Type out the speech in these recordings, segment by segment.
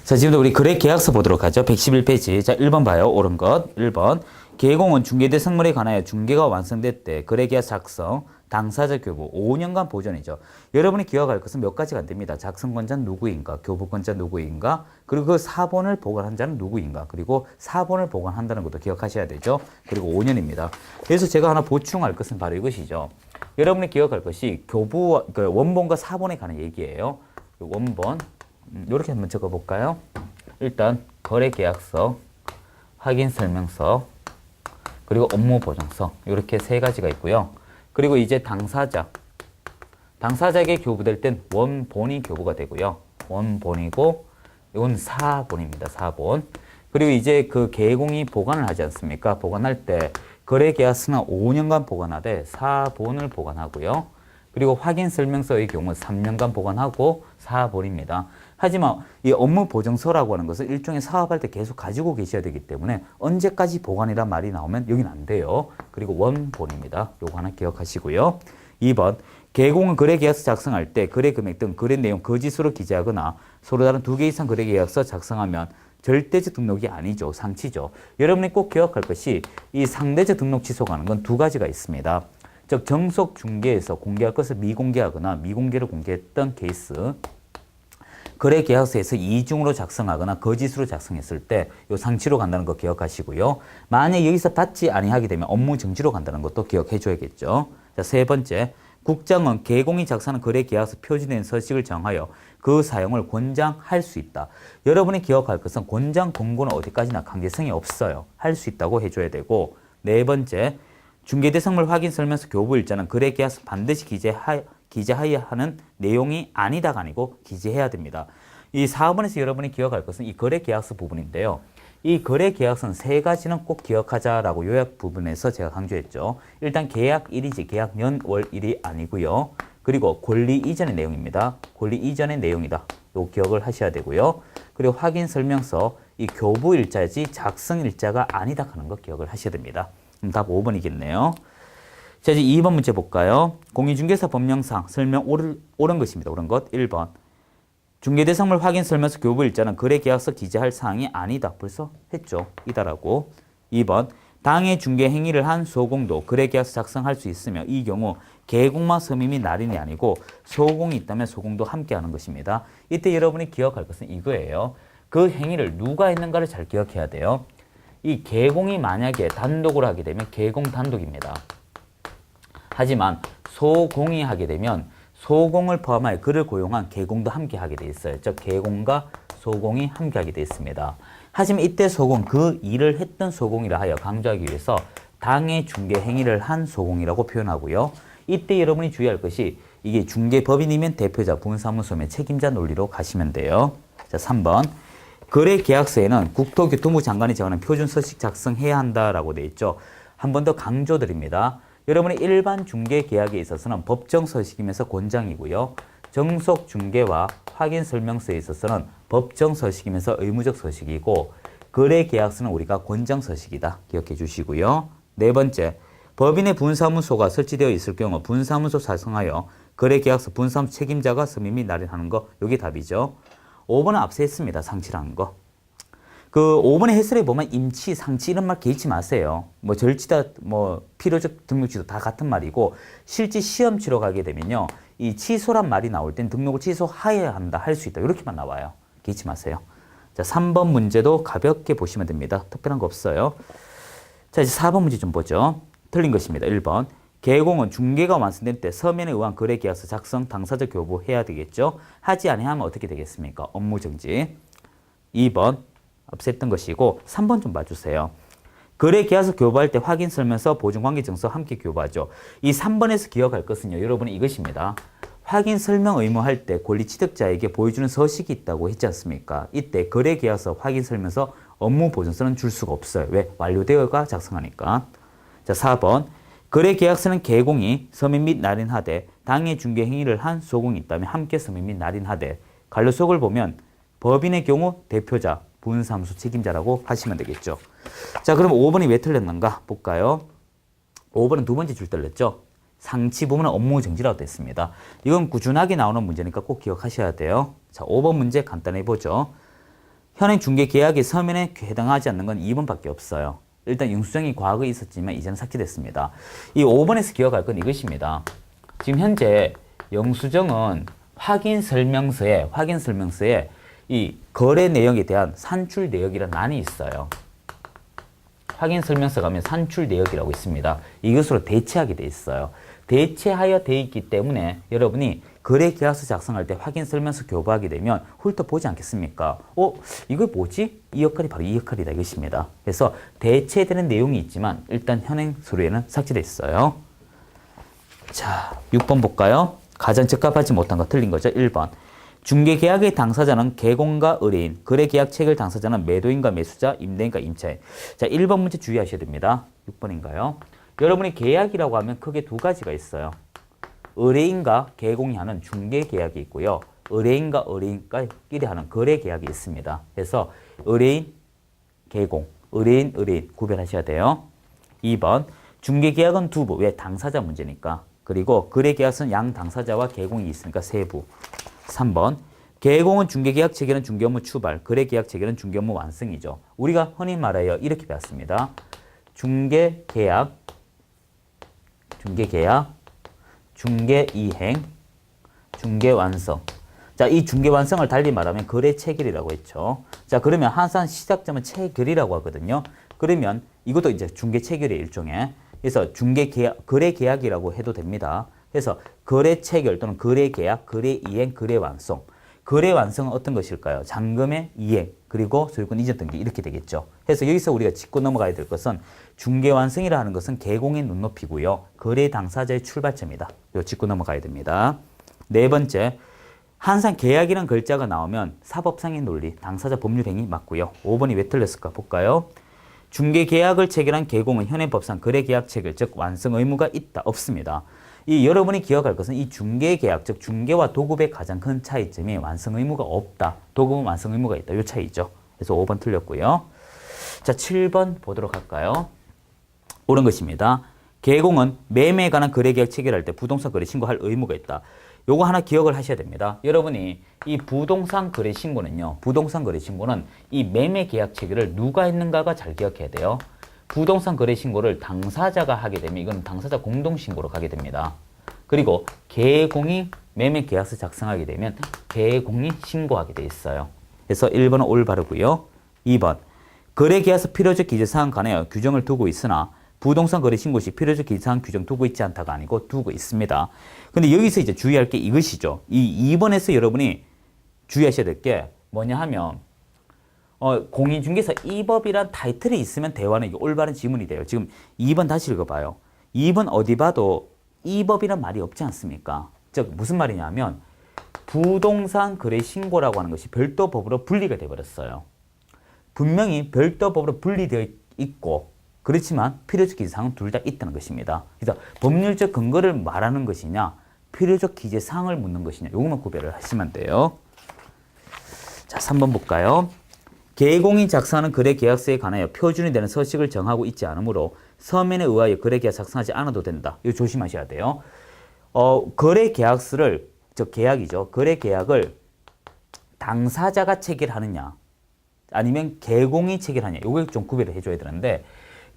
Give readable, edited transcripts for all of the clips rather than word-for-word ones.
자, 지금도 우리 거래 계약서 보도록 하죠. 111페이지. 자, 1번 봐요. 옳은 것. 1번. 계공은 중개대 성물에 관하여 중개가 완성됐대. 거래 계약 작성, 당사자 교부, 5년간 보존이죠. 여러분이 기억할 것은 몇 가지가 안 됩니다. 작성권자는 누구인가, 교부권자 누구인가, 그리고 그 사본을 보관한 자는 누구인가, 그리고 사본을 보관한다는 것도 기억하셔야 되죠. 그리고 5년입니다. 그래서 제가 하나 보충할 것은 바로 이것이죠. 여러분이 기억할 것이 교부, 그 원본과 사본에 관한 얘기예요. 원본. 이렇게 한번 적어볼까요? 일단 거래계약서, 확인설명서, 그리고 업무보증서 이렇게 세 가지가 있고요. 그리고 이제 당사자에게 교부될 땐 원본이 교부가 되고요. 원본이고 이건 사본입니다. 사본. 그리고 이제 그 계공이 보관을 하지 않습니까? 보관할 때 거래계약서는 5년간 보관하되 사본을 보관하고요. 그리고 확인설명서의 경우 3년간 보관하고 사본입니다. 하지만 이 업무보증서라고 하는 것은 일종의 사업할 때 계속 가지고 계셔야 되기 때문에 언제까지 보관이란 말이 나오면 여기는 안 돼요. 그리고 원본입니다. 요거 하나 기억하시고요. 2번, 계공은 거래계약서 작성할 때 거래금액 등 거래 내용 거짓으로 기재하거나 서로 다른 2개 이상 거래계약서 작성하면 절대적 등록이 아니죠. 상치죠. 여러분이 꼭 기억할 것이 이 상대적 등록 취소가 하는 건 두 가지가 있습니다. 즉 정속 중개에서 공개할 것을 미공개하거나 미공개를 공개했던 케이스, 거래계약서에서 이중으로 작성하거나 거짓으로 작성했을 때 요 상치로 간다는 거 기억하시고요. 만약 여기서 받지 아니하게 되면 업무 정지로 간다는 것도 기억해 줘야겠죠. 자, 세 번째, 국장은 계공이 작성한 거래계약서 표시된 서식을 정하여 그 사용을 권장할 수 있다. 여러분이 기억할 것은 권장 권고는 어디까지나 강제성이 없어요. 할 수 있다고 해줘야 되고, 네 번째, 중개대상물 확인설명서 교부일자는 거래계약서 반드시 기재하여야 하는 내용이 아니다가 아니고 기재해야 됩니다. 이 4번에서 여러분이 기억할 것은 이 거래계약서 부분인데요. 이 거래계약서는 세 가지는 꼭 기억하자라고 요약 부분에서 제가 강조했죠. 일단 계약일이지 계약 년월일이 아니고요. 그리고 권리 이전의 내용입니다. 권리 이전의 내용이다. 요 기억을 하셔야 되고요. 그리고 확인설명서 이 교부일자지 작성일자가 아니다 하는 거 기억을 하셔야 됩니다. 그럼 답 5번이겠네요. 자, 이제 2번 문제 볼까요? 공인중개사 법령상 설명 옳은 것입니다. 옳은 것. 1번. 중개대상물 확인설명서 교부일자는 거래계약서 기재할 사항이 아니다. 벌써 했죠. 이다라고. 2번. 당해 중개 행위를 한 소공도 거래계약서 작성할 수 있으며 이 경우 계공만 서명이 날인이 아니고 소공이 있다면 소공도 함께 하는 것입니다. 이때 여러분이 기억할 것은 이거예요. 그 행위를 누가 했는가를 잘 기억해야 돼요. 이 계공이 만약에 단독으로 하게 되면 계공 단독입니다. 하지만 소공이 하게 되면 소공을 포함하여 그를 고용한 계공도 함께 하게 돼 있어요. 즉 계공과 소공이 함께 하게 돼 있습니다. 하지만 이때 소공, 그 일을 했던 소공이라 하여 강조하기 위해서 당해 중개 행위를 한 소공이라고 표현하고요. 이때 여러분이 주의할 것이 이게 중개법인이면 대표자, 부분사무소면 책임자 논리로 가시면 돼요. 자, 3번. 거래계약서에는 국토교통부 장관이 정하는 표준서식 작성해야 한다라고 되어 있죠. 한 번 더 강조드립니다. 여러분의 일반 중개계약에 있어서는 법정서식이면서 권장이고요. 정속중개와 확인설명서에 있어서는 법정서식이면서 의무적 서식이고 거래계약서는 우리가 권장서식이다. 기억해 주시고요. 네 번째, 법인의 분사무소가 설치되어 있을 경우 분사무소 작성하여 거래계약서 분사무소 책임자가 서명 및 날인하는 거, 이게 답이죠. 5번은 앞서 했습니다. 상치라는 거. 그 5번의 해설에 보면 임치, 상치 이런 말 개의치 마세요. 뭐 절치다, 뭐 필요적 등록취소 다 같은 말이고 실제 시험 치러 가게 되면요. 이 취소란 말이 나올 땐 등록을 취소하여야 한다, 할 수 있다. 이렇게만 나와요. 개의치 마세요. 자, 3번 문제도 가볍게 보시면 됩니다. 특별한 거 없어요. 자, 이제 4번 문제 좀 보죠. 틀린 것입니다. 1번. 계공은 중개가 완성된 때 서면에 의한 거래계약서 작성, 당사자 교부해야 되겠죠. 하지 아니하면 어떻게 되겠습니까? 업무정지. 2번. 없앴던 것이고 3번 좀 봐주세요. 거래계약서 교부할 때 확인설명서, 보증관계증서 함께 교부하죠. 이 3번에서 기억할 것은요. 여러분이 이것입니다. 확인설명 의무할 때 권리취득자에게 보여주는 서식이 있다고 했지 않습니까? 이때 거래계약서, 확인설명서, 업무보증서는 줄 수가 없어요. 왜? 완료되어가 작성하니까. 자, 4번. 거래계약서는 계공이 서명 및 날인하되 당해 중개 행위를 한 소공이 있다면 함께 서명 및 날인하되 관료속을 보면 법인의 경우 대표자, 분사무소 책임자라고 하시면 되겠죠. 자, 그럼 5번이 왜 틀렸는가 볼까요? 5번은 두 번째 줄 틀렸죠. 상치 부분은 업무 정지라고 됐습니다. 이건 꾸준하게 나오는 문제니까 꼭 기억하셔야 돼요. 자, 5번 문제 간단히 보죠. 현행 중개 계약의 서면에 해당하지 않는 건 2번밖에 없어요. 일단 영수증이 과거에 있었지만 이제는 삭제됐습니다. 이 5번에서 기억할 건 이것입니다. 지금 현재 영수증은 확인 설명서에 이 거래 내역에 대한 산출 내역이라는 란이 있어요. 확인 설명서 가면 산출 내역이라고 있습니다. 이것으로 대체하게 돼 있어요. 대체하여 돼 있기 때문에 여러분이 거래 계약서 작성할 때 확인 설명서 교부하게 되면 훑어보지 않겠습니까? 이거 뭐지? 이 역할이 바로 이 역할이다 이것입니다. 그래서 대체되는 내용이 있지만 일단 현행 서류에는 삭제돼 있어요. 자, 6번 볼까요? 가장 적합하지 못한 거 틀린 거죠. 1번. 중개계약의 당사자는 개공과 의뢰인, 거래계약 체결 당사자는 매도인과 매수자, 임대인과 임차인. 자, 1번 문제 주의하셔야 됩니다. 6번인가요? 여러분이 계약이라고 하면 크게 두 가지가 있어요. 의뢰인과 개공이 하는 중개계약이 있고요. 의뢰인과 의뢰인끼리 하는 거래계약이 있습니다. 그래서 의뢰인, 개공, 의뢰인 구별하셔야 돼요. 2번. 중개계약은 두부. 왜? 당사자 문제니까. 그리고 거래계약서는 양 당사자와 개공이 있으니까 세부. 3번. 개공은 중개계약 체결은 중개업무 추발, 거래계약 체결은 중개업무 완성이죠. 우리가 흔히 말하여 이렇게 배웠습니다. 중개계약, 중개이행, 중개완성. 자, 이 중개완성을 달리 말하면 거래체결이라고 했죠. 자, 그러면 항상 시작점은 체결이라고 하거든요. 그러면 이것도 이제 중개체결의 일종의. 그래서 중개계약, 거래계약이라고 해도 됩니다. 그래서 거래체결 또는 거래계약, 거래이행, 거래완성. 거래완성은 어떤 것일까요? 잔금의 이행, 그리고 소유권 이전 등기 이렇게 되겠죠. 그래서 여기서 우리가 짚고 넘어가야 될 것은 중개완성이라 하는 것은 개공의 눈높이고요. 거래 당사자의 출발점이다. 이거 짚고 넘어가야 됩니다. 네 번째, 항상 계약이라는 글자가 나오면 사법상의 논리, 당사자 법률행위 맞고요. 5번이 왜 틀렸을까 볼까요? 중개계약을 체결한 개공은 현행 법상 거래계약 체결, 즉 완성 의무가 있다, 없습니다. 이 여러분이 기억할 것은 이 중개계약, 즉 중개와 도급의 가장 큰 차이점이 완성 의무가 없다, 도급은 완성 의무가 있다, 이 차이죠. 그래서 5번 틀렸고요. 자, 7번 보도록 할까요? 옳은 것입니다. 개공은 매매에 관한 거래계약 체결할 때 부동산 거래 신고할 의무가 있다. 요거 하나 기억을 하셔야 됩니다. 여러분이 이 부동산 거래 신고는요, 부동산 거래 신고는 이 매매 계약 체결을 누가 했는가가 잘 기억해야 돼요. 부동산 거래 신고를 당사자가 하게 되면 이건 당사자 공동 신고로 가게 됩니다. 그리고 개공이 매매 계약서 작성하게 되면 개공이 신고하게 돼 있어요. 그래서 1번은 올바르고요. 2번. 거래 계약서 필요적 기재사항 관하여 규정을 두고 있으나 부동산 거래 신고 시 필요적 기재사항 규정 두고 있지 않다가 아니고 두고 있습니다. 근데 여기서 이제 주의할 게 이것이죠. 이 2번에서 여러분이 주의하셔야 될 게 뭐냐 하면 공인중개사 2법이란 타이틀이 있으면 대화는 이게 올바른 지문이 돼요. 지금 2번 다시 읽어봐요. 2번 어디 봐도 2법이란 말이 없지 않습니까? 즉 무슨 말이냐면 부동산 거래 신고라고 하는 것이 별도 법으로 분리가 되어버렸어요. 분명히 별도 법으로 분리되어 있고 그렇지만 필요적 기재사항은 둘 다 있다는 것입니다. 그래서 법률적 근거를 말하는 것이냐 필요적 기재사항을 묻는 것이냐 요것만 구별을 하시면 돼요. 자, 3번 볼까요? 개공이 작성하는 거래계약서에 관하여 표준이 되는 서식을 정하고 있지 않으므로 서면에 의하여 거래계약 작성하지 않아도 된다. 이거 조심하셔야 돼요. 거래계약서를, 즉 계약이죠. 거래계약을 당사자가 체결하느냐 아니면 개공이 체결하느냐 이걸 좀 구별을 해줘야 되는데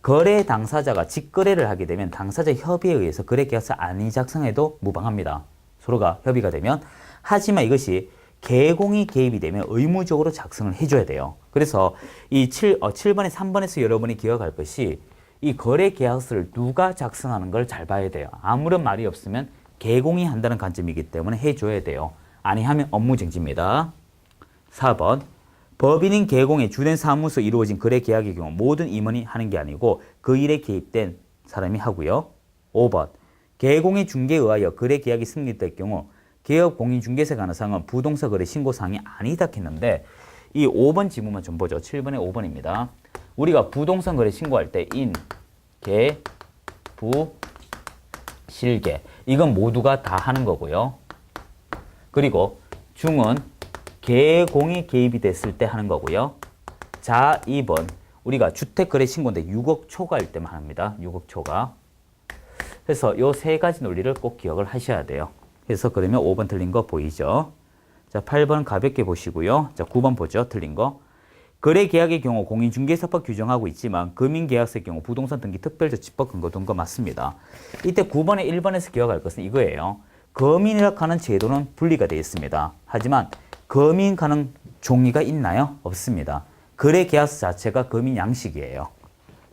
거래 당사자가 직거래를 하게 되면 당사자 협의에 의해서 거래계약서 아니 작성해도 무방합니다. 서로가 협의가 되면. 하지만 이것이 개공이 개입이 되면 의무적으로 작성을 해줘야 돼요. 그래서 이 7번에 3번에서 여러분이 기억할 것이 이 거래계약서를 누가 작성하는 걸 잘 봐야 돼요. 아무런 말이 없으면 개공이 한다는 관점이기 때문에 해줘야 돼요. 아니하면 업무정지입니다. 4번. 법인인 개공의 주된 사무소 이루어진 거래계약의 경우 모든 임원이 하는 게 아니고 그 일에 개입된 사람이 하고요. 5번. 개공의 중개에 의하여 거래계약이 승리될 경우 개업 공인중개사에 관한 사항은 부동산 거래 신고사항이 아니다 했는데 이 5번 지문만 좀 보죠. 7번에 5번입니다. 우리가 부동산 거래 신고할 때 인, 개, 부, 실개 이건 모두가 다 하는 거고요. 그리고 중은 개공이 개입이 됐을 때 하는 거고요. 자, 2번 우리가 주택거래 신고인데 6억 초과일 때만 합니다. 6억 초과. 그래서 요 세 가지 논리를 꼭 기억을 하셔야 돼요. 그래서 그러면 5번 틀린 거 보이죠? 자, 8번 가볍게 보시고요. 자, 9번 보죠. 틀린 거. 거래계약의 경우 공인중개사법 규정하고 있지만 금융계약서의 경우 부동산 등기 특별조치법 근거 둔 거 맞습니다. 이때 9번에 1번에서 기억할 것은 이거예요. 거민이라고 하는 제도는 분리가 되어 있습니다. 하지만 거민하는 종이가 있나요? 없습니다. 거래계약서 자체가 거민 양식이에요.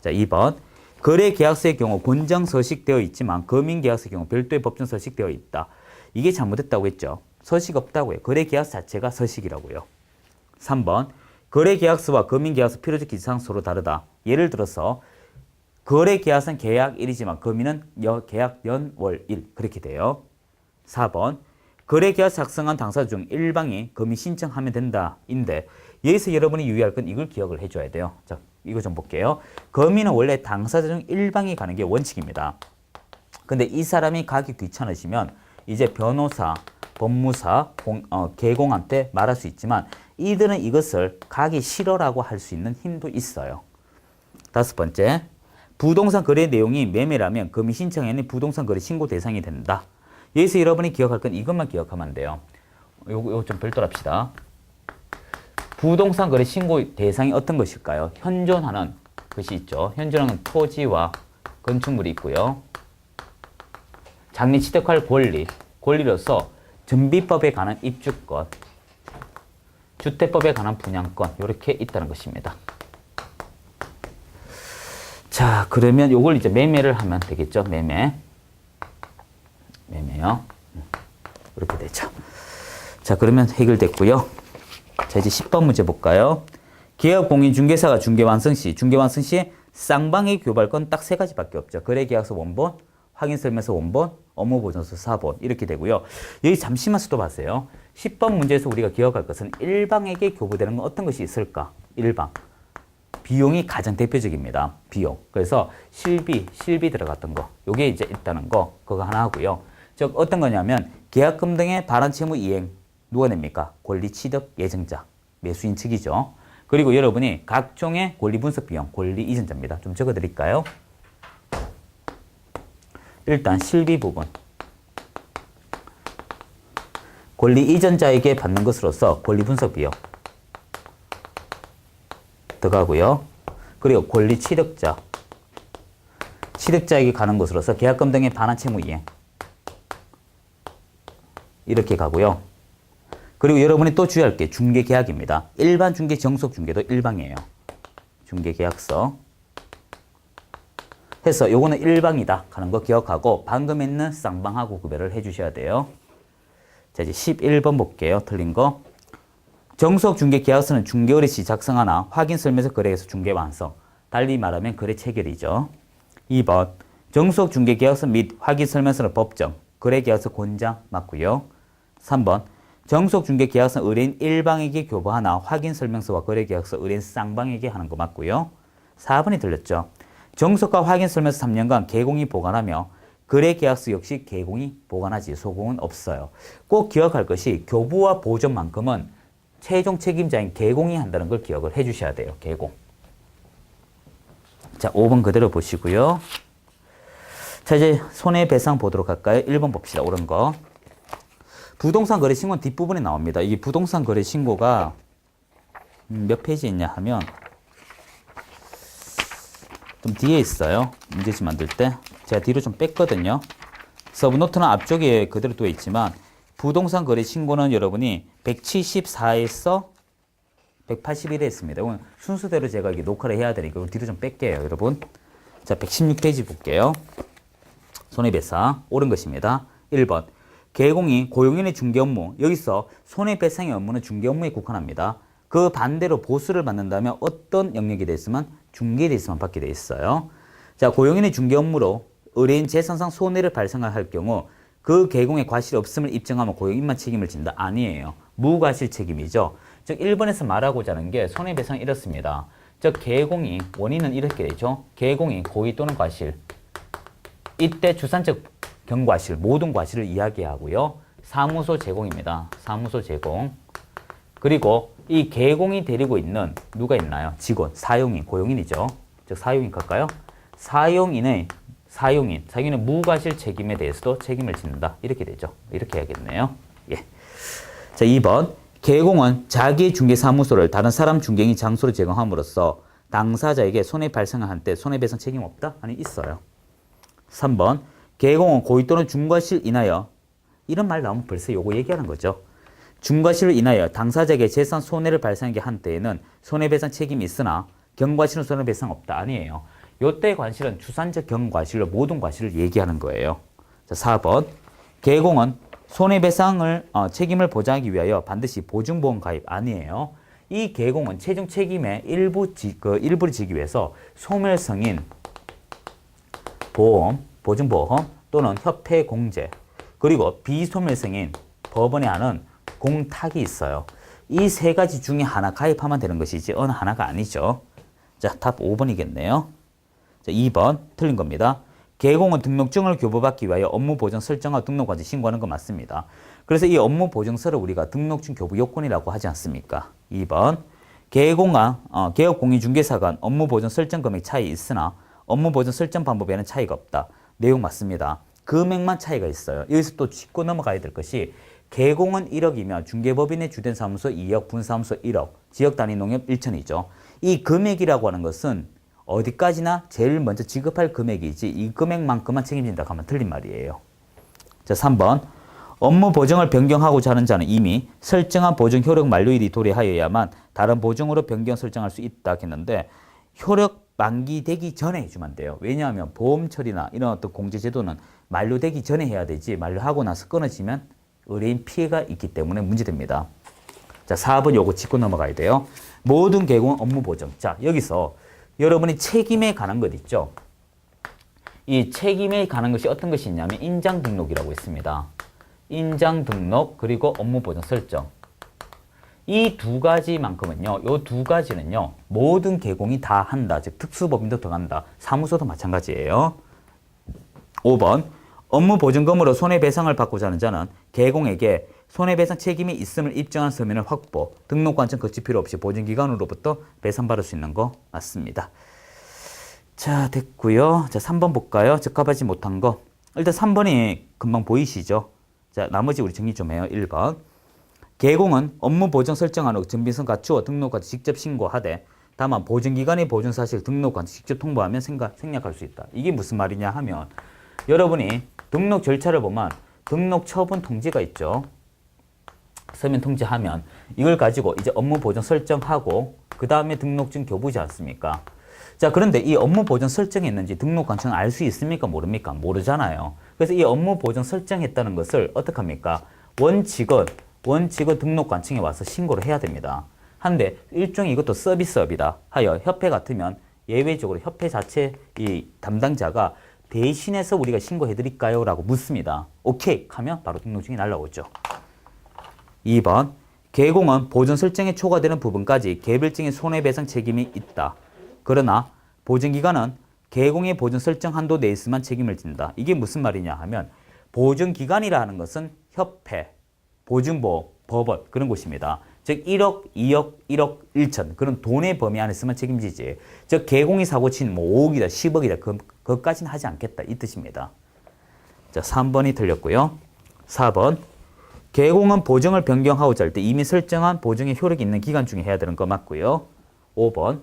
자, 2번. 거래계약서의 경우 권장 서식되어 있지만 거민계약서의 경우 별도의 법정 서식되어 있다. 이게 잘못됐다고 했죠. 서식 없다고요. 거래계약서 자체가 서식이라고요. 3번. 거래계약서와 거민계약서 필요적 기사항 서로 다르다. 예를 들어서 거래계약서는 계약일이지만 거민은 계약 연월일 그렇게 돼요. 4번. 거래계약서 작성한 당사자 중 일방이 거민 신청하면 된다. 인데 여기서 여러분이 유의할 건 이걸 기억을 해줘야 돼요. 자, 이거 좀 볼게요. 거민은 원래 당사자 중 일방이 가는 게 원칙입니다. 근데 이 사람이 가기 귀찮으시면 이제 변호사, 법무사, 개공한테 말할 수 있지만 이들은 이것을 가기 싫어라고 할 수 있는 힘도 있어요. 5번째, 부동산 거래 내용이 매매라면 거민 신청에는 부동산 거래 신고 대상이 된다. 여기서 여러분이 기억할 건 이것만 기억하면 돼요. 요거 좀 별도로 합시다. 부동산 거래 신고 대상이 어떤 것일까요? 현존하는 것이 있죠. 현존하는 토지와 건축물이 있고요. 장래 취득할 권리로서 전비법에 관한 입주권, 주택법에 관한 분양권 이렇게 있다는 것입니다. 자, 그러면 요걸 이제 매매를 하면 되겠죠. 매매요. 이렇게 되죠. 자, 그러면 해결됐고요. 자, 이제 10번 문제 볼까요? 계약공인중개사가 중개 완성 시 쌍방의 교발권 딱 3가지밖에 없죠. 거래계약서 원본, 확인설명서 원본, 업무보증서 4본 이렇게 되고요. 여기 잠시만 스톱하세요. 10번 문제에서 우리가 기억할 것은 일방에게 교부되는 건 어떤 것이 있을까? 일방. 비용이 가장 대표적입니다. 비용. 그래서 실비 들어갔던 거. 요게 이제 있다는 거. 그거 하나 하고요. 즉 어떤 거냐면 계약금 등의 발한 채무 이행 누가 냅니까? 권리 취득 예정자. 매수인 측이죠. 그리고 여러분이 각종의 권리 분석 비용, 권리 이전자입니다. 좀 적어 드릴까요? 일단 실비 부분. 권리 이전자에게 받는 것으로서 권리 분석 비용 들어가고요. 그리고 권리 취득자에게 가는 것으로서 계약금 등의 반환 채무 이행 이렇게 가고요. 그리고 여러분이 또 주의할 게 중개계약입니다. 일반 중개, 정속 중개도 일방이에요. 중개계약서 해서 요거는 일방이다 하는 거 기억하고 방금 있는 쌍방하고 구별을 해주셔야 돼요. 자, 이제 11번 볼게요. 틀린 거. 정속 중개 계약서는 중개월의 시 작성하나 확인 설명서 거래에서 중개 완성. 달리 말하면 거래 체결이죠. 2번. 정속 중개 계약서 및 확인 설명서는 법정. 거래 계약서 권장 맞고요. 3번. 정속 중개 계약서는 의뢰인 일방에게 교부하나 확인 설명서와 거래 계약서 의뢰인 쌍방에게 하는 거 맞고요. 4번이 들렸죠. 정속과 확인 설명서 3년간 개공이 보관하며 거래 계약서 역시 개공이 보관하지 소공은 없어요. 꼭 기억할 것이 교부와 보존만큼은 최종 책임자인 개공이 한다는 걸 기억을 해 주셔야 돼요. 개공. 자, 5번 그대로 보시고요. 자, 이제 손해배상 보도록 할까요? 1번 봅시다. 옳은 거. 부동산 거래 신고는 뒷부분에 나옵니다. 이 부동산 거래 신고가 몇 페이지에 있냐 하면 좀 뒤에 있어요. 문제집 만들 때. 제가 뒤로 좀 뺐거든요. 서브노트는 앞쪽에 그대로 돼 있지만 부동산 거래 신고는 여러분이 174에서 181에 했습니다. 이건 순서대로 제가 이게 녹화를 해야 되니까 뒤로 좀 뺄게요, 여러분. 자, 116페이지 볼게요. 손해배상 옳은 것입니다. 1번. 개공이 고용인의 중개 업무. 여기서 손해배상의 업무는 중개 업무에 국한합니다. 그 반대로 보수를 받는다면 어떤 영역이 돼 있으면 중개에 돼 있으면 받게 돼 있어요. 자, 고용인의 중개 업무로 의뢰인 재산상 손해를 발생할 경우 그 개공의 과실이 없음을 입증하면 고용인만 책임을 진다. 아니에요. 무과실 책임이죠. 즉 1번에서 말하고자 하는 게 손해배상 이렇습니다. 즉 개공이 원인은 이렇게 되죠. 개공이 고의 또는 과실. 이때 주산적 경과실, 모든 과실을 이야기하고요. 사무소 제공입니다. 사무소 제공. 그리고 이 개공이 데리고 있는 누가 있나요? 직원, 사용인, 고용인이죠. 즉 사용인 갈까요? 사용인의 무과실 책임에 대해서도 책임을 짓는다. 이렇게 되죠. 이렇게 해야겠네요. 예. 자, 2번. 개공은 자기 중개사무소를 다른 사람 중개인 장소로 제공함으로써 당사자에게 손해 발생을 한 때 손해배상 책임 없다? 아니 있어요. 3번 개공은 고의 또는 중과실 인하여 이런 말 나오면 벌써 요거 얘기하는 거죠. 중과실을 인하여 당사자에게 재산 손해를 발생하게 한 때에는 손해배상 책임이 있으나 경과실은 손해배상 없다. 아니에요. 요때 과실은 추산적 경과실로 모든 과실을 얘기하는 거예요. 자, 4번 개공은 손해배상을 책임을 보장하기 위하여 반드시 보증보험 가입 아니에요. 이 개공은 최종 책임의 일부를 지기 위해서 소멸성인 보험, 보증보험 또는 협회 공제 그리고 비소멸성인 법원에 하는 공탁이 있어요. 이 세 가지 중에 하나 가입하면 되는 것이지 어느 하나가 아니죠. 자, 답 5번이겠네요. 자, 2번 틀린 겁니다. 개공은 등록증을 교부받기 위하여 업무보증 설정과 등록까지 신고하는 거 맞습니다. 그래서 이 업무보증서를 우리가 등록증 교부 요건이라고 하지 않습니까? 2번 개공과 개업공인중개사 간 업무보증 설정 금액 차이 있으나 업무보증 설정 방법에는 차이가 없다. 내용 맞습니다. 금액만 차이가 있어요. 여기서 또 짚고 넘어가야 될 것이 개공은 1억이면 중개법인의 주된 사무소 2억, 분사무소 1억, 지역단위 농협 1천이죠. 이 금액이라고 하는 것은 어디까지나 제일 먼저 지급할 금액이지 이 금액만큼만 책임진다 하면 틀린 말이에요. 자, 3번 업무 보증을 변경하고자 하는 자는 이미 설정한 보증 효력 만료일이 도래하여야만 다른 보증으로 변경 설정할 수 있다 했는데 효력 만기되기 전에 해주면 돼요. 왜냐하면 보험 처리나 이런 어떤 공제 제도는 만료되기 전에 해야 되지 만료하고 나서 끊어지면 의뢰인 피해가 있기 때문에 문제됩니다. 자, 4번 요거 짚고 넘어가야 돼요. 모든 개공은 업무 보증. 자, 여기서 여러분이 책임에 관한 것 있죠. 이 책임에 관한 것이 어떤 것이 있냐면 인장 등록이라고 있습니다. 인장 등록 그리고 업무 보증 설정. 이 두 가지만큼은요. 요 두 가지는요. 모든 개공이 다 한다. 즉 특수법인도 들어간다. 사무소도 마찬가지예요. 5번 업무 보증금으로 손해배상을 받고자 하는 자는 개공에게 손해배상 책임이 있음을 입증한 서면을 확보, 등록관청 거치 필요 없이 보증기관으로부터 배상받을 수 있는 거 맞습니다. 자, 됐고요. 자, 3번 볼까요? 적합하지 못한 거. 일단 3번이 금방 보이시죠? 자, 나머지 우리 정리 좀 해요. 1번. 개공은 업무 보증 설정한 후 정비성 갖추어 등록관청 직접 신고하되 다만 보증기관의 보증사실 등록관청 직접 통보하면 생략할 수 있다. 이게 무슨 말이냐 하면 여러분이 등록 절차를 보면 등록 처분 통지가 있죠. 서면 통지하면 이걸 가지고 이제 업무 보증 설정하고 그 다음에 등록증 교부지 않습니까? 자, 그런데 이 업무 보증 설정했는지 등록관청은 알 수 있습니까? 모릅니까? 모르잖아요. 그래서 이 업무 보증 설정했다는 것을 어떻게 합니까? 원칙은 등록관청에 와서 신고를 해야 됩니다. 한데 일종의 이것도 서비스업이다 하여 협회 같으면 예외적으로 협회 자체 이 담당자가 대신해서 우리가 신고해드릴까요? 라고 묻습니다. 오케이 하면 바로 등록증이 날라오죠. 2번 개공은 보증 설정에 초과되는 부분까지 개별적인 손해배상 책임이 있다. 그러나 보증기관은 개공의 보증 설정 한도 내에서만 책임을 진다. 이게 무슨 말이냐 하면 보증기관이라는 것은 협회, 보증보험, 법원 그런 곳입니다. 즉 1억, 2억, 1억, 1천 그런 돈의 범위 안에서만 책임지지. 즉 개공이 사고 친 뭐 5억이다, 10억이다 그것까지는 하지 않겠다 이 뜻입니다. 자, 3번이 틀렸고요. 4번 개공은 보증을 변경하고자 할 때 이미 설정한 보증의 효력이 있는 기간 중에 해야 되는 거 맞고요. 5번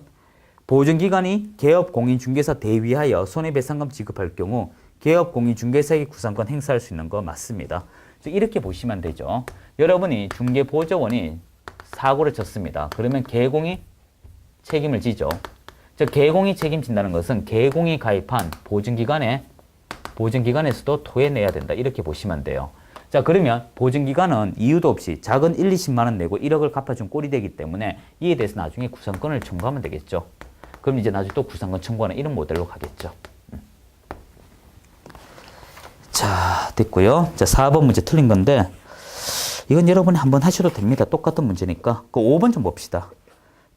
보증기관이 개업공인중개사 대위하여 손해배상금 지급할 경우 개업공인중개사에게 구상권 행사할 수 있는 거 맞습니다. 즉 이렇게 보시면 되죠. 여러분이 중개보조원이 사고를 쳤습니다. 그러면 개공이 책임을 지죠. 즉 개공이 책임진다는 것은 개공이 가입한 보증기관에서도 토해내야 된다. 이렇게 보시면 돼요. 자, 그러면 보증기관은 이유도 없이 작은 1, 20만 원 내고 1억을 갚아준 꼴이 되기 때문에 이에 대해서 나중에 구상권을 청구하면 되겠죠. 그럼 이제 나중에 또 구상권 청구하는 이런 모델로 가겠죠. 자, 됐고요. 자, 4번 문제 틀린 건데 이건 여러분이 한번 하셔도 됩니다. 똑같은 문제니까. 그 5번 좀 봅시다.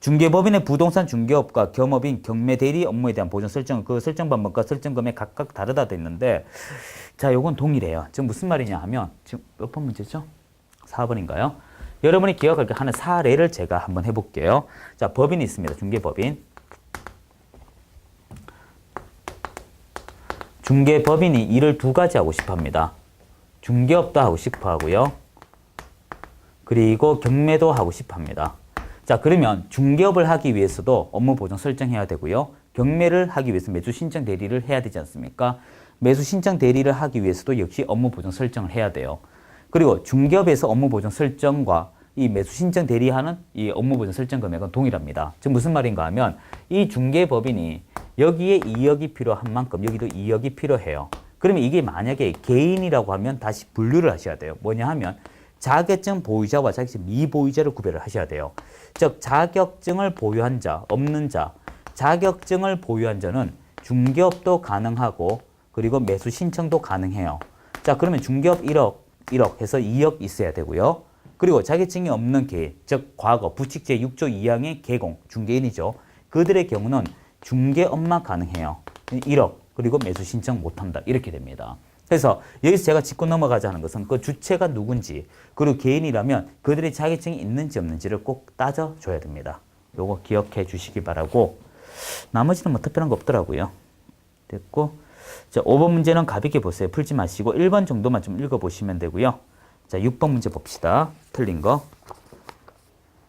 중개법인의 부동산 중개업과 겸업인 경매대리 업무에 대한 보증 설정, 그 설정 방법과 설정 금액 각각 다르다 돼 있는데 자, 요건 동일해요. 지금 무슨 말이냐 하면 지금 몇 번 문제죠? 4번인가요? 여러분이 기억할 게 하는 사례를 제가 한번 해볼게요. 자, 법인이 있습니다. 중개법인. 중개법인이 일을 두 가지 하고 싶어 합니다. 중개업도 하고 싶어 하고요. 그리고 경매도 하고 싶어 합니다. 자, 그러면 중개업을 하기 위해서도 업무 보정 설정해야 되고요. 경매를 하기 위해서 매수 신청 대리를 해야 되지 않습니까? 매수 신청 대리를 하기 위해서도 역시 업무 보정 설정을 해야 돼요. 그리고 중개업에서 업무 보정 설정과 이 매수 신청 대리하는 이 업무 보정 설정 금액은 동일합니다. 즉 무슨 말인가 하면 이 중개법인이 여기에 2억이 필요한 만큼 여기도 2억이 필요해요. 그러면 이게 만약에 개인이라고 하면 다시 분류를 하셔야 돼요. 뭐냐 하면 자격증 보유자와 자격증 미보유자를 구별을 하셔야 돼요. 즉 자격증을 보유한 자, 없는 자, 자격증을 보유한 자는 중개업도 가능하고 그리고 매수 신청도 가능해요. 자, 그러면 중개업 1억 해서 2억 있어야 되고요. 그리고 자격증이 없는 개인, 즉 과거 부칙 제6조 2항의 개공, 중개인이죠. 그들의 경우는 중개업만 가능해요. 1억, 그리고 매수 신청 못한다. 이렇게 됩니다. 그래서 여기서 제가 짚고 넘어가자는 것은 그 주체가 누군지, 그리고 개인이라면 그들의 자격증이 있는지 없는지를 꼭 따져줘야 됩니다. 요거 기억해 주시기 바라고, 나머지는 뭐 특별한 거 없더라고요. 됐고, 자, 5번 문제는 가볍게 보세요. 풀지 마시고 1번 정도만 좀 읽어보시면 되고요. 자, 6번 문제 봅시다. 틀린 거.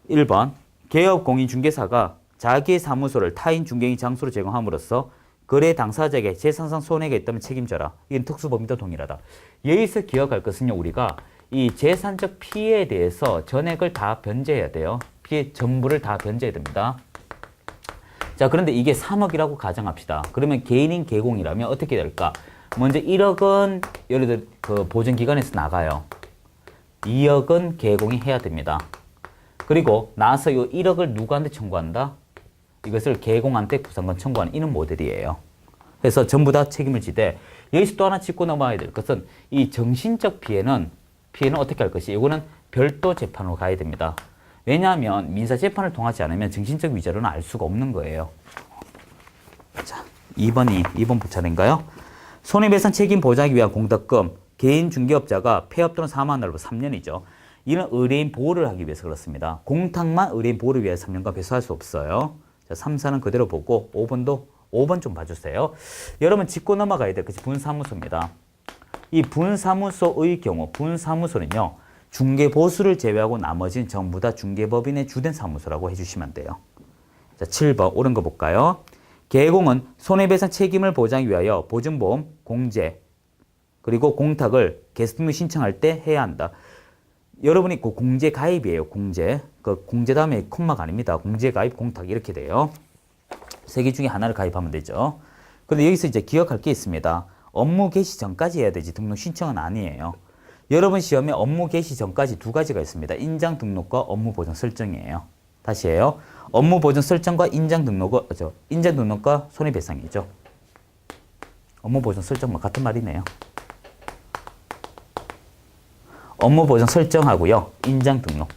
1번, 개업공인중개사가 자기의 사무소를 타인 중개인 장소로 제공함으로써 거래 당사자에게 재산상 손해가 있다면 책임져라. 이건 특수범위도 동일하다. 여기서 기억할 것은요, 우리가 이 재산적 피해에 대해서 전액을 다 변제해야 돼요. 피해 전부를 다 변제해야 됩니다. 자, 그런데 이게 3억이라고 가정합시다. 그러면 개인인 개공이라면 어떻게 될까? 먼저 1억은 예를 들어 그 보증기관에서 나가요. 2억은 개공이 해야 됩니다. 그리고 나서 이 1억을 누구한테 청구한다? 이것을 개공한테 부상권 청구하는 이런 모델이에요. 그래서 전부 다 책임을 지되, 여기서 또 하나 짚고 넘어가야 될 것은 이 정신적 피해는 어떻게 할 것이, 이거는 별도 재판으로 가야 됩니다. 왜냐하면 민사 재판을 통하지 않으면 정신적 위자료는 알 수가 없는 거예요. 자, 2번 부차례인가요? 손해배상 책임 보장하기 위한 공덕금, 개인 중개업자가 폐업 또는 사망한 날로 3년이죠. 이는 의뢰인 보호를 하기 위해서 그렇습니다. 공탁만 의뢰인 보호를 위해 3년간 배수할 수 없어요. 자, 3, 4는 그대로 보고 5번 좀 봐주세요. 여러분 짚고 넘어가야 될 것이 분사무소입니다. 이 분사무소의 경우, 분사무소는요, 중개보수를 제외하고 나머지는 전부 다 중개법인의 주된 사무소라고 해주시면 돼요. 자, 7번 옳은 거 볼까요? 개공은 손해배상 책임을 보장하기 위하여 보증보험, 공제, 그리고 공탁을 게스트무 신청할 때 해야 한다. 여러분이 그 공제 가입이에요. 공제. 그 공제 다음에 콤마가 아닙니다. 공제 가입, 공탁 이렇게 돼요. 세 개 중에 하나를 가입하면 되죠. 근데 여기서 이제 기억할 게 있습니다. 업무 개시 전까지 해야 되지 등록 신청은 아니에요. 여러분 시험에 업무 개시 전까지 두 가지가 있습니다. 인장 등록과 업무 보정 설정이에요. 다시 해요. 업무 보정 설정과 인장 등록과 손해배상이죠. 업무 보정 설정 뭐 같은 말이네요. 업무 보정 설정하고요. 인장 등록.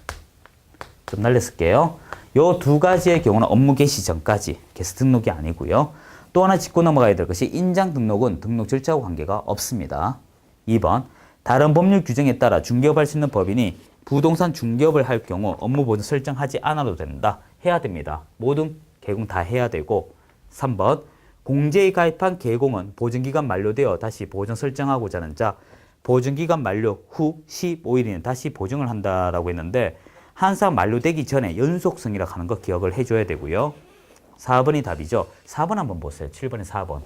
좀 날렸을게요. 요 두 가지의 경우는 업무 개시 전까지 게스트 등록이 아니고요. 또 하나 짚고 넘어가야 될 것이 인장 등록은 등록 절차와 관계가 없습니다. 2번. 다른 법률 규정에 따라 중개업할 수 있는 법인이 부동산 중개업을 할 경우 업무 보정 설정하지 않아도 된다. 해야 됩니다. 모든 개공 다 해야 되고. 3번. 공제에 가입한 개공은 보증기간 만료되어 다시 보정 설정하고자 하는 자, 보증기간 만료 후 15일이면 다시 보증을 한다라고 했는데 항상 만료되기 전에 연속성이라고 하는 거 기억을 해줘야 되고요. 4번이 답이죠. 4번 한번 보세요. 7번에 4번.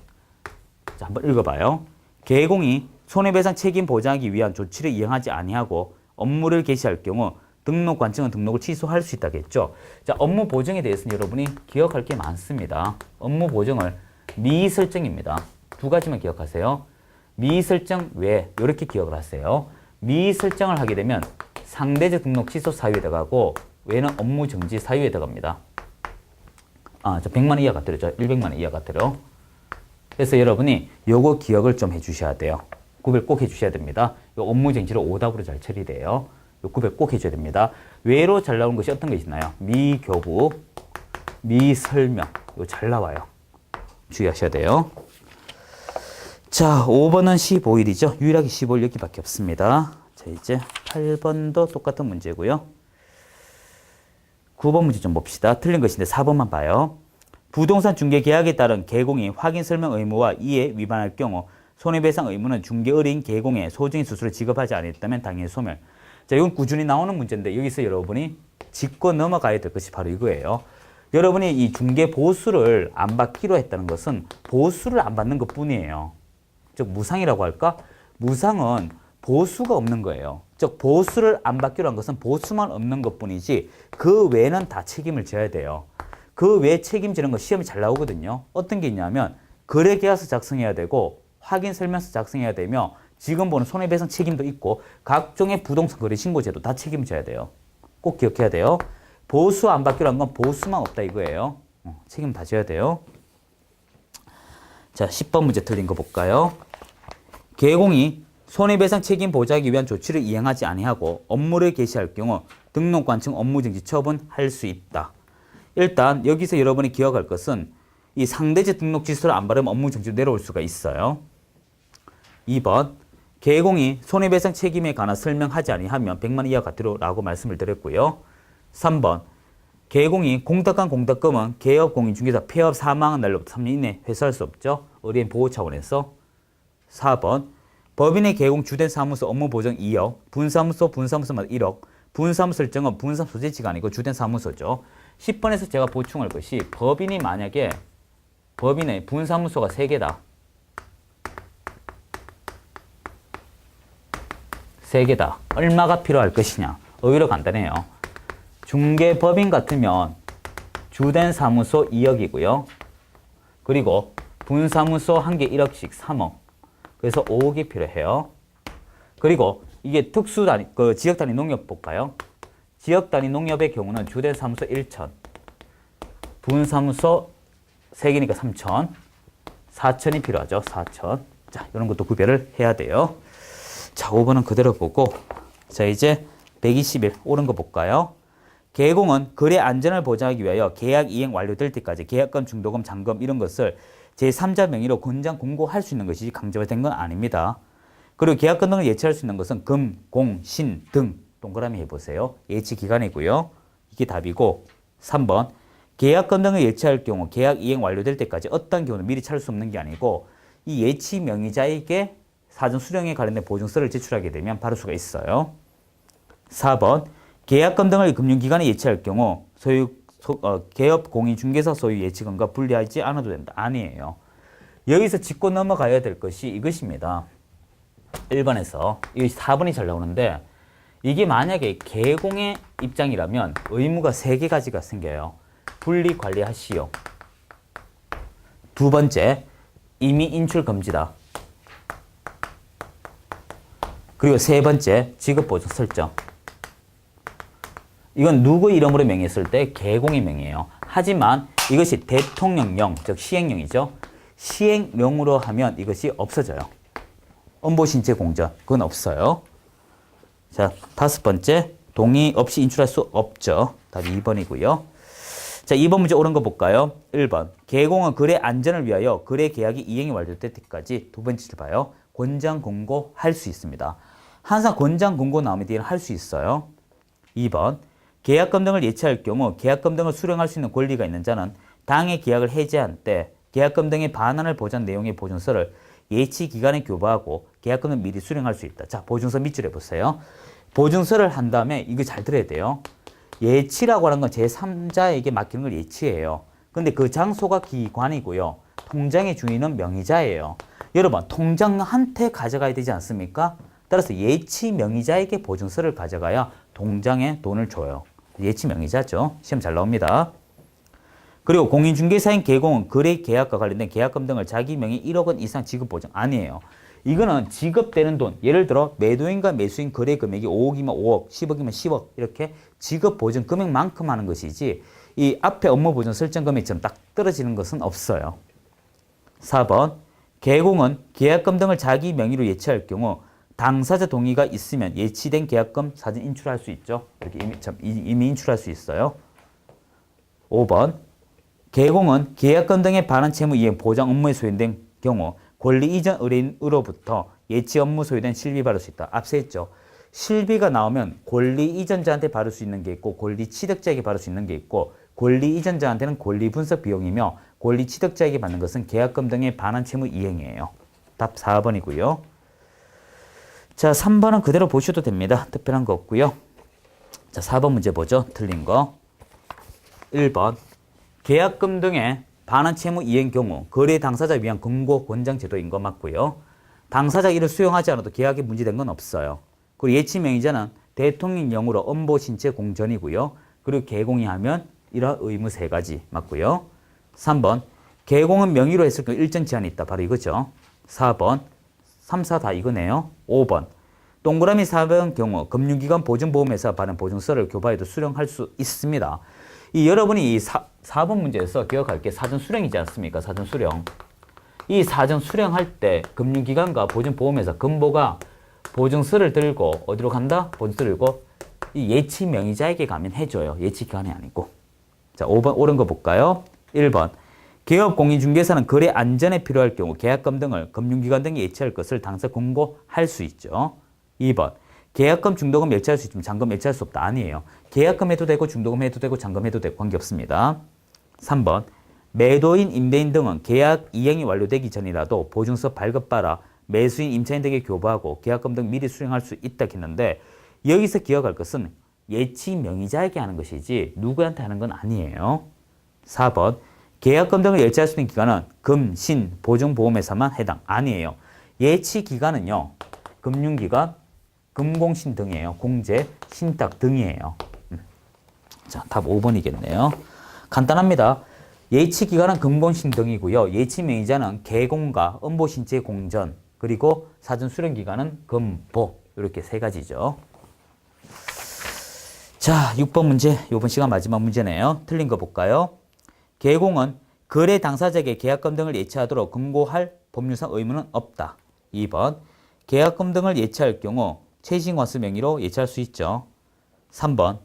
자, 한번 읽어봐요. 개공이 손해배상 책임 보장하기 위한 조치를 이행하지 아니하고 업무를 개시할 경우 등록관청은 등록을 취소할 수 있다겠죠. 자, 업무 보정에 대해서는 여러분이 기억할 게 많습니다. 업무 보정을 미설정입니다. 두 가지만 기억하세요. 미설정 외 이렇게 기억을 하세요. 미설정을 하게 되면 상대적 등록 취소 사유에 들어가고 외는 업무 정지 사유에 들어갑니다. 저 100만 원 이하가 들어죠. 100만 원 이하가 들어. 그래서 여러분이 요거 기억을 좀 해주셔야 돼요. 구별 꼭 해주셔야 됩니다. 요 업무 정지로 오답으로 잘 처리돼요. 요 구별 꼭 해줘야 됩니다. 외로 잘 나오는 것이 어떤 것이 있나요? 미교부, 미설명. 요 잘 나와요. 주의하셔야 돼요. 자, 5번은 15일이죠. 유일하게 15일 여기밖에 없습니다. 자, 이제 8번도 똑같은 문제고요. 9번 문제 좀 봅시다. 틀린 것인데 4번만 봐요. 부동산 중개 계약에 따른 개공이 확인 설명 의무와 이에 위반할 경우 손해배상 의무는 중개 의뢰인 개공에 소정의 수수료를 지급하지 않았다면 당연히 소멸. 자, 이건 꾸준히 나오는 문제인데 여기서 여러분이 짚고 넘어가야 될 것이 바로 이거예요. 여러분이 이 중개 보수를 안 받기로 했다는 것은 보수를 안 받는 것 뿐이에요. 즉 무상이라고 할까? 무상은 보수가 없는 거예요. 즉 보수를 안 받기로 한 것은 보수만 없는 것 뿐이지 그 외에는 다 책임을 져야 돼요. 그 외에 책임지는 거 시험이 잘 나오거든요. 어떤 게 있냐면 거래계약서 작성해야 되고 확인설명서 작성해야 되며 지금 보는 손해배상 책임도 있고 각종의 부동산 거래 신고제도 다 책임져야 돼요. 꼭 기억해야 돼요. 보수 안 받기로 한 건 보수만 없다 이거예요. 책임 다 져야 돼요. 자, 10번 문제 틀린 거 볼까요? 개공이 손해배상 책임 보장하기 위한 조치를 이행하지 아니하고 업무를 개시할 경우 등록관청 업무정지 처분할 수 있다. 일단 여기서 여러분이 기억할 것은 이 상대적 등록 지수를 안 바르면 업무정지로 내려올 수가 있어요. 2번 개공이 손해배상 책임에 관한 설명하지 아니하면 100만 원 이하 과태료라고 말씀을 드렸고요. 3번 개공이 공탁한 공탁금은 개업 공인중개사 폐업 사망한 날로부터 3년 이내 회수할 수 없죠. 의뢰인 보호 차원에서. 4번 법인의 개공 주된 사무소 업무 보정 2억, 분사무소마다 1억, 분사무소 설정은 분사 소재지가 아니고 주된 사무소죠. 10번에서 제가 보충할 것이 법인이 만약에 법인의 분사무소가 3개다. 3개다. 얼마가 필요할 것이냐? 의외로 간단해요. 중개법인 같으면 주된 사무소 2억이고요. 그리고 분사무소 1개 1억씩 3억. 그래서 5억이 필요해요. 그리고 이게 특수 단위, 지역 단위 농협 볼까요? 지역 단위 농협의 경우는 주된 사무소 1천, 분사무소 3개니까 3천, 4천이 필요하죠. 4천. 자, 이런 것도 구별을 해야 돼요. 자, 5번은 그대로 보고, 자, 이제 121 옳은 거 볼까요? 개공은 거래 안전을 보장하기 위하여 계약 이행 완료될 때까지 계약금, 중도금, 잔금 이런 것을 제3자 명의로 권장 공고할 수 있는 것이 강제화된 건 아닙니다. 그리고 계약금 등을 예치할 수 있는 것은 금, 공, 신 등 동그라미 해보세요. 예치 기간이고요. 이게 답이고 3번 계약금 등을 예치할 경우 계약 이행 완료될 때까지 어떤 경우는 미리 찾을 수 없는 게 아니고 이 예치 명의자에게 사전 수령에 관련된 보증서를 제출하게 되면 받을 수가 있어요. 4번 계약금 등을 금융기관에 예치할 경우 개업 공인중개사 소유 예치금과 분리하지 않아도 된다. 아니에요. 여기서 짚고 넘어가야 될 것이 이것입니다. 1번에서 이 4번이 잘 나오는데 이게 만약에 개공의 입장이라면 의무가 3개가지가 생겨요. 분리 관리하시오. 두 번째, 임의 인출 금지다. 그리고 세 번째, 지급보증 설정. 이건 누구 이름으로 명의했을 때 개공의 명의예요. 하지만 이것이 대통령령, 즉 시행령이죠. 시행령으로 하면 이것이 없어져요. 엄보신체 공전, 그건 없어요. 자, 5번째, 동의 없이 인출할 수 없죠. 답이 2번이고요. 자, 2번 문제 옳은 거 볼까요? 1번, 개공은 거래 안전을 위하여 거래 계약이 이행이 완료될 때까지 두 번째를 봐요. 권장 공고할 수 있습니다. 항상 권장 공고 나오면 뒤에는 할 수 있어요. 2번, 계약금 등을 예치할 경우 계약금 등을 수령할 수 있는 권리가 있는 자는 당해 계약을 해제한 때 계약금 등의 반환을 보장 내용의 보증서를 예치 기간에 교부하고 계약금을 미리 수령할 수 있다. 자, 보증서 밑줄 해보세요. 보증서를 한 다음에 이거 잘 들어야 돼요. 예치라고 하는 건 제3자에게 맡기는 걸 예치예요. 근데 그 장소가 기관이고요. 통장의 주인은 명의자예요. 여러분, 통장한테 가져가야 되지 않습니까? 따라서 예치 명의자에게 보증서를 가져가야 통장에 돈을 줘요. 예치 명의자죠. 시험 잘 나옵니다. 그리고 공인중개사인 개공은 거래 계약과 관련된 계약금 등을 자기 명의 1억 원 이상 지급 보증 아니에요. 이거는 지급되는 돈, 예를 들어 매도인과 매수인 거래 금액이 5억이면 5억, 10억이면 10억 이렇게 지급 보증 금액만큼 하는 것이지 이 앞에 업무 보증 설정 금액처럼 딱 떨어지는 것은 없어요. 4번, 개공은 계약금 등을 자기 명의로 예치할 경우 당사자 동의가 있으면 예치된 계약금 사전 인출할 수 있죠. 이렇게 이미 인출할 수 있어요. 5번, 개공은 계약금 등의 반환 채무 이행 보장 업무에 소요된 경우 권리 이전 의뢰인으로부터 예치 업무 소요된 실비 받을 수 있다. 앞서 했죠. 실비가 나오면 권리 이전자한테 받을 수 있는 게 있고 권리 취득자에게 받을 수 있는 게 있고 권리 이전자한테는 권리 분석 비용이며 권리 취득자에게 받는 것은 계약금 등의 반환 채무 이행이에요. 답 4번이고요. 자, 3번은 그대로 보셔도 됩니다. 특별한 거 없고요. 자, 4번 문제 보죠. 틀린 거. 1번. 계약금 등의 반환 채무 이행 경우 거래 당사자 위한 금고 권장 제도인 거 맞고요. 당사자 이를 수용하지 않아도 계약에 문제된 건 없어요. 그리고 예치 명의자는 대통령령으로 엄보 신체 공전이고요. 그리고 개공이 하면 이러한 의무 3가지 맞고요. 3번. 개공은 명의로 했을 경우 일정 제한이 있다. 바로 이거죠. 4번. 3, 4 다 이거네요. 5번. 동그라미 4번 경우 금융기관 보증보험회사 발행 보증서를 교부하여도 수령할 수 있습니다. 이 여러분이 이 4번 문제에서 기억할 게 사전 수령이지 않습니까? 사전 수령. 이 사전 수령할 때 금융기관과 보증보험회사 금보가 보증서를 들고 어디로 간다? 보증서를 들고 이 예치 명의자에게 가면 해줘요. 예치 기간이 아니고. 자, 5번 옳은 거 볼까요? 1번. 개업 공인중개사는 거래 안전에 필요할 경우 계약금 등을 금융기관 등이 예치할 것을 당사 공고할 수 있죠. 2번. 계약금, 중도금 예치할 수 있지만 잔금 예치할 수 없다. 아니에요. 계약금 해도 되고 중도금 해도 되고 잔금 해도 되고 관계없습니다. 3번. 매도인, 임대인 등은 계약 이행이 완료되기 전이라도 보증서 발급받아 매수인, 임차인 등에게 교부하고 계약금 등 미리 수령할 수 있다 했는데 여기서 기억할 것은 예치 명의자에게 하는 것이지 누구한테 하는 건 아니에요. 4번. 계약금 등을 예치할 수 있는 기간은 금, 신, 보증보험회사만 해당. 아니에요. 예치 기간은요. 금융기관, 금공신 등이에요. 공제, 신탁 등이에요. 자, 답 5번이겠네요. 간단합니다. 예치 기간은 금공신 등이고요. 예치 명의자는 개공과 엄보신체 공전, 그리고 사전 수령 기간은 금보. 이렇게 3가지죠. 자, 6번 문제. 이번 시간 마지막 문제네요. 틀린 거 볼까요? 개공은 거래 당사자에게 계약금 등을 예치하도록 금고할 법률상 의무는 없다. 2번. 계약금 등을 예치할 경우 최신과수 명의로 예치할 수 있죠. 3번.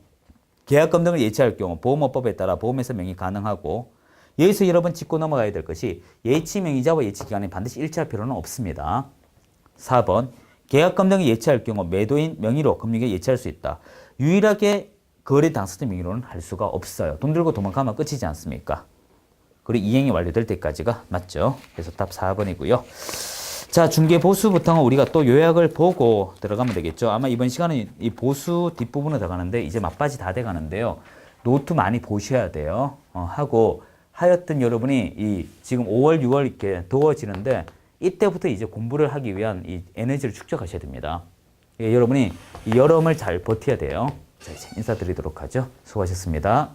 계약금 등을 예치할 경우 보험업법에 따라 보험회사 명의 가능하고 여기서 여러분 짚고 넘어가야 될 것이 예치 명의자와 예치 기간에 반드시 일치할 필요는 없습니다. 4번. 계약금 등을 예치할 경우 매도인 명의로 금융에 예치할 수 있다. 유일하게 거래 당사자 명의로는 할 수가 없어요. 돈 들고 도망가면 끝이지 않습니까? 그리고 이행이 완료될 때까지가 맞죠. 그래서 답 4번이고요. 자, 중개 보수부터는 우리가 또 요약을 보고 들어가면 되겠죠. 아마 이번 시간은 이 보수 뒷부분에 들어가는데 이제 막바지 다 돼가는데요. 노트 많이 보셔야 돼요. 하고 하여튼 여러분이 이 지금 5월, 6월 이렇게 더워지는데 이때부터 이제 공부를 하기 위한 이 에너지를 축적하셔야 됩니다. 예, 여러분이 이 여름을 잘 버텨야 돼요. 자, 이제 인사드리도록 하죠. 수고하셨습니다.